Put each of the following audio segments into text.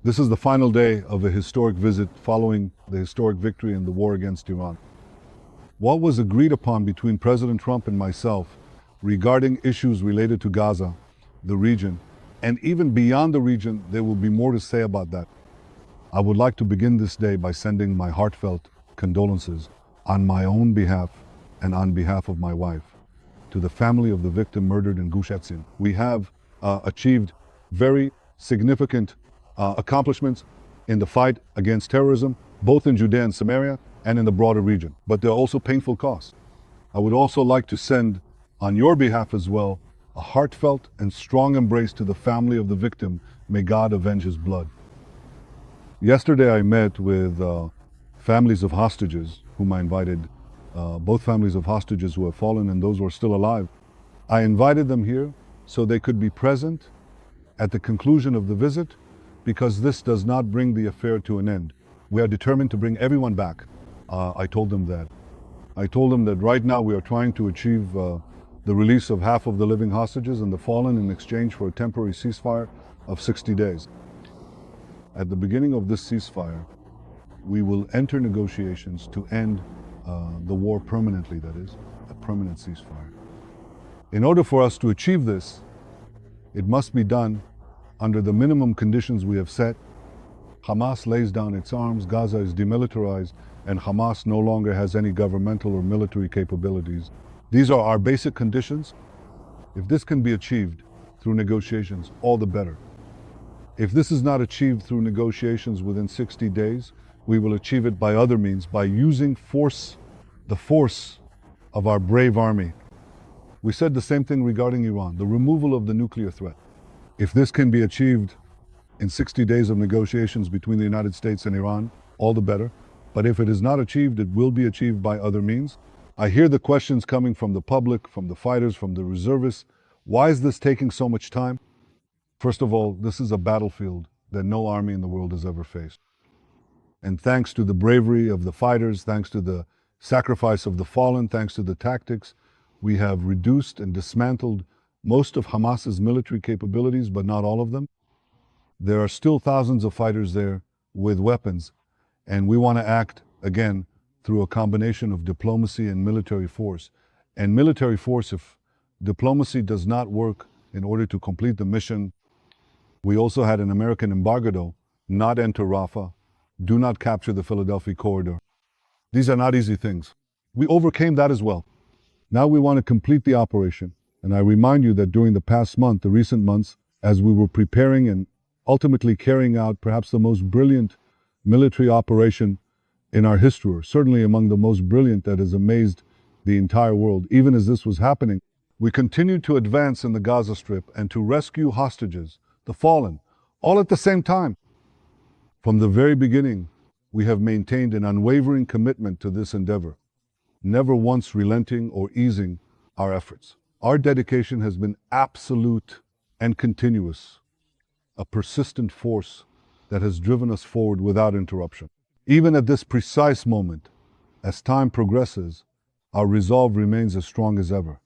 This is the final day of a historic visit following the historic victory in the war against Iran. What was agreed upon between President Trump and myself regarding issues related to Gaza, the region, and even beyond the region, there will be more to say about that. I would like to begin this day by sending my heartfelt condolences on my own behalf and on behalf of my wife to the family of the victim murdered in Gush Etzion. We have achieved very significant accomplishments in the fight against terrorism, both in Judea and Samaria and in the broader region. But there are also painful costs. I would also like to send, on your behalf as well, a heartfelt and strong embrace to the family of the victim. May God avenge his blood. Yesterday I met with families of hostages whom I invited, both families of hostages who have fallen and those who are still alive. I invited them here so they could be present at the conclusion of the visit, because this does not bring the affair to an end. We are determined to bring everyone back. I told them that. I told them that right now we are trying to achieve the release of half of the living hostages and the fallen in exchange for a temporary ceasefire of 60 days. At the beginning of this ceasefire, we will enter negotiations to end the war permanently, that is, a permanent ceasefire. In order for us to achieve this, it must be done under the minimum conditions we have set. Hamas lays down its arms, Gaza is demilitarized, and Hamas no longer has any governmental or military capabilities. These are our basic conditions. If this can be achieved through negotiations, all the better. If this is not achieved through negotiations within 60 days, we will achieve it by other means, by using force, the force of our brave army. We said the same thing regarding Iran, the removal of the nuclear threat. If this can be achieved in 60 days of negotiations between the United States and Iran, all the better. But if it is not achieved, it will be achieved by other means. I hear the questions coming from the public, from the fighters, from the reservists. Why is this taking so much time? First of all, this is a battlefield that no army in the world has ever faced. And thanks to the bravery of the fighters, thanks to the sacrifice of the fallen, thanks to the tactics, we have reduced and dismantled most of Hamas's military capabilities, but not all of them. There are still thousands of fighters there with weapons, and we want to act, again, through a combination of diplomacy and military force. And military force, if diplomacy does not work in order to complete the mission, we also had an American embargo: not enter Rafah, do not capture the Philadelphia corridor. These are not easy things. We overcame that as well. Now we want to complete the operation. And I remind you that during the past month, the recent months, as we were preparing and ultimately carrying out perhaps the most brilliant military operation in our history, or certainly among the most brilliant that has amazed the entire world, even as this was happening, we continued to advance in the Gaza Strip and to rescue hostages, the fallen, all at the same time. From the very beginning, we have maintained an unwavering commitment to this endeavor, never once relenting or easing our efforts. Our dedication has been absolute and continuous, a persistent force that has driven us forward without interruption. Even at this precise moment, as time progresses, our resolve remains as strong as ever.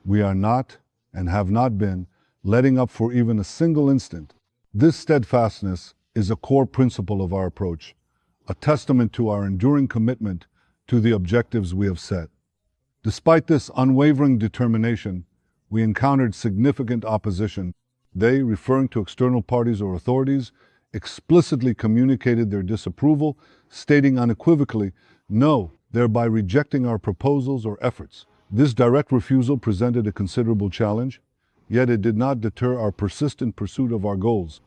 We are not, and have not been, letting up for even a single instant. This steadfastness is a core principle of our approach, a testament to our enduring commitment to the objectives we have set. Despite this unwavering determination, we encountered significant opposition. They, referring to external parties or authorities, explicitly communicated their disapproval, stating unequivocally no, thereby rejecting our proposals or efforts. This direct refusal presented a considerable challenge, yet it did not deter our persistent pursuit of our goals.